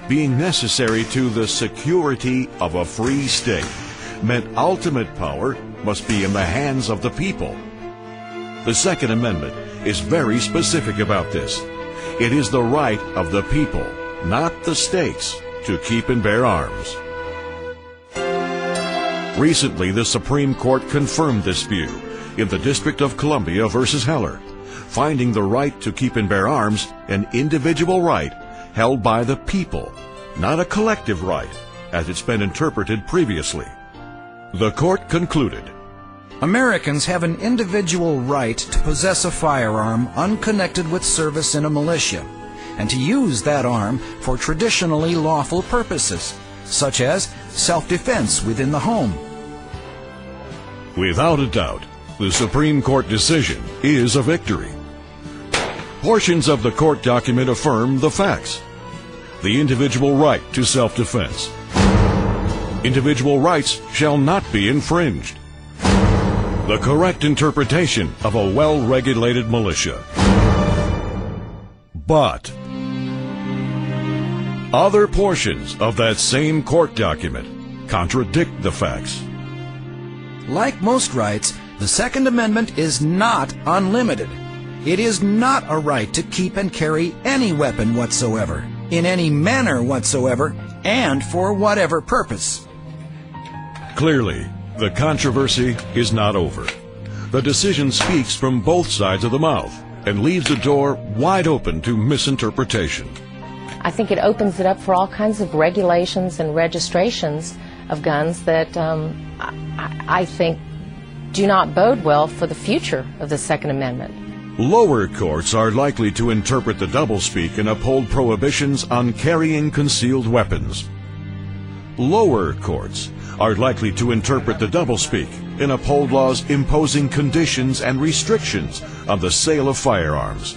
being necessary to the security of a free state, meant ultimate power must be in the hands of the people. The Second Amendment is very specific about this. It is the right of the people, not the states, to keep and bear arms. Recently, the Supreme Court confirmed this view in the District of Columbia versus Heller, finding the right to keep and bear arms an individual right held by the people, not a collective right, as it's been interpreted previously. The court concluded, Americans have an individual right to possess a firearm unconnected with service in a militia, and to use that arm for traditionally lawful purposes, such as self-defense within the home. Without a doubt, the Supreme Court decision is a victory. Portions of the court document affirm the facts. The individual right to self-defense. Individual rights shall not be infringed. The correct interpretation of a well-regulated militia. But other portions of that same court document contradict the facts. Like most rights, the Second Amendment is not unlimited. It is not a right to keep and carry any weapon whatsoever, in any manner whatsoever, and for whatever purpose. Clearly, the controversy is not over. The decision speaks from both sides of the mouth and leaves the door wide open to misinterpretation. I think it opens it up for all kinds of regulations and registrations of guns that I think do not bode well for the future of the Second Amendment. Lower courts are likely to interpret the doublespeak and uphold prohibitions on carrying concealed weapons. Lower courts are likely to interpret the doublespeak and uphold laws imposing conditions and restrictions on the sale of firearms.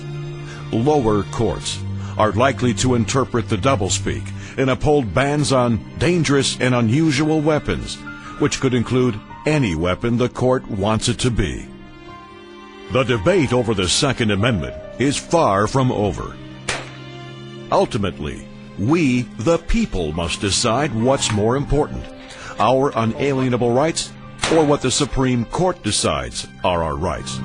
Lower courts are likely to interpret the doublespeak and uphold bans on dangerous and unusual weapons, which could include any weapon the court wants it to be. The debate over the Second Amendment is far from over. Ultimately, we, the people, must decide what's more important, our unalienable rights or what the Supreme Court decides are our rights.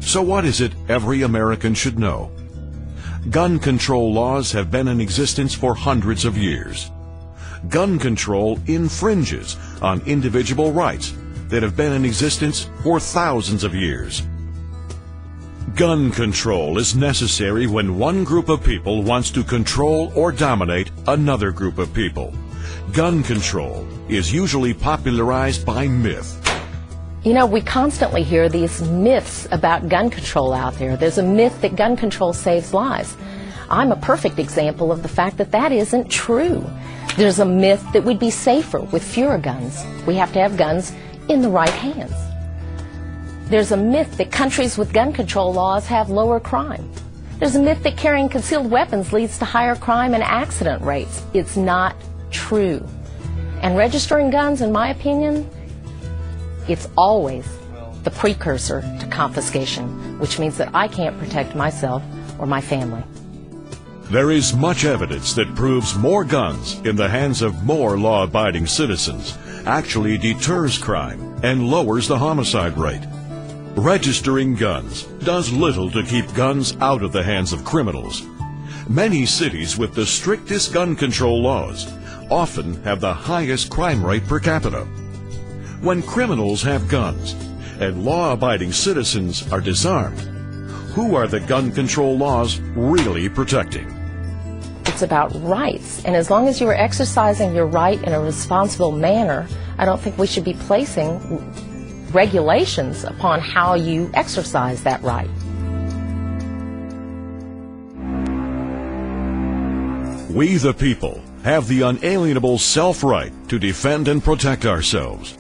So what is it every American should know? Gun control laws have been in existence for hundreds of years. Gun control infringes on individual rights that have been in existence for thousands of years. Gun control is necessary when one group of people wants to control or dominate another group of people. Gun control is usually popularized by myth. You know, we constantly hear these myths about gun control out there. There's a myth that gun control saves lives. I'm a perfect example of the fact that that isn't true. There's a myth that we'd be safer with fewer guns. We have to have guns in the right hands. There's a myth that countries with gun control laws have lower crime. There's a myth that carrying concealed weapons leads to higher crime and accident rates. It's not true. And registering guns, in my opinion, it's always the precursor to confiscation, which means that I can't protect myself or my family. There is much evidence that proves more guns in the hands of more law-abiding citizens actually deters crime and lowers the homicide rate. Registering guns does little to keep guns out of the hands of criminals. Many cities with the strictest gun control laws often have the highest crime rate per capita. When criminals have guns and law-abiding citizens are disarmed, who are the gun control laws really protecting? It's about rights, and as long as you are exercising your right in a responsible manner, I don't think we should be placing regulations upon how you exercise that right. We, the people, have the unalienable self-right to defend and protect ourselves.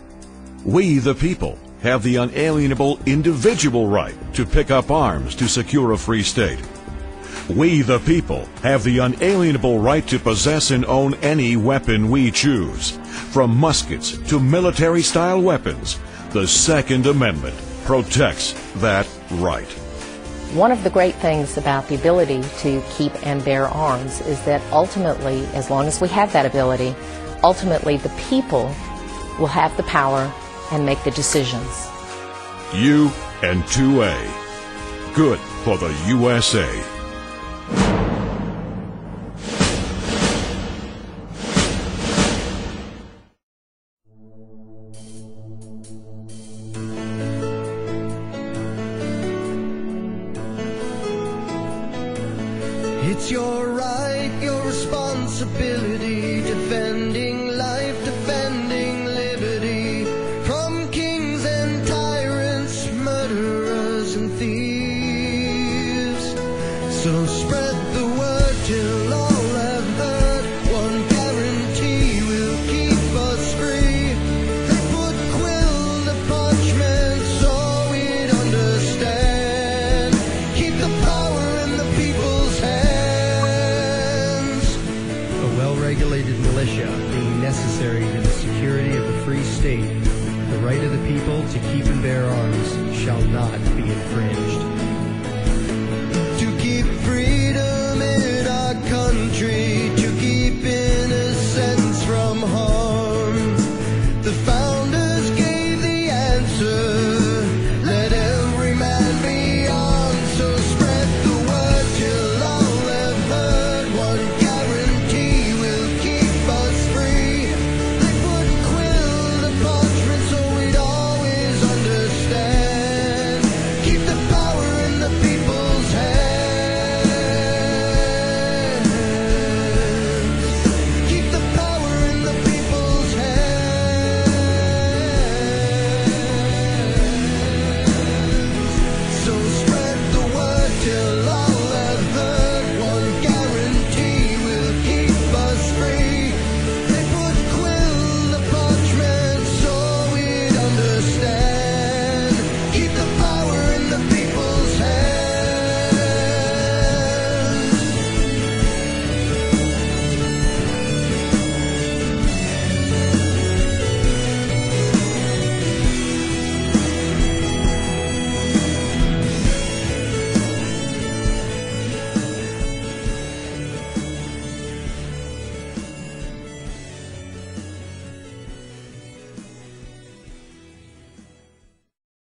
We, the people, have the unalienable individual right to pick up arms to secure a free state. We, the people, have the unalienable right to possess and own any weapon we choose. From muskets to military-style weapons, the Second Amendment protects that right. One of the great things about the ability to keep and bear arms is that ultimately, as long as we have that ability, ultimately the people will have the power and make the decisions. U and 2A. Good for the USA. It's your right, your responsibility, defending life, defending liberty, from kings and tyrants, murderers and thieves. So spread the word till all have heard, one guarantee will keep us free. They put quill to parchment so we'd understand. Keep the power in the people's hands. A well-regulated militia being necessary to the security of the free state, the right of the people to keep and bear arms shall not be infringed.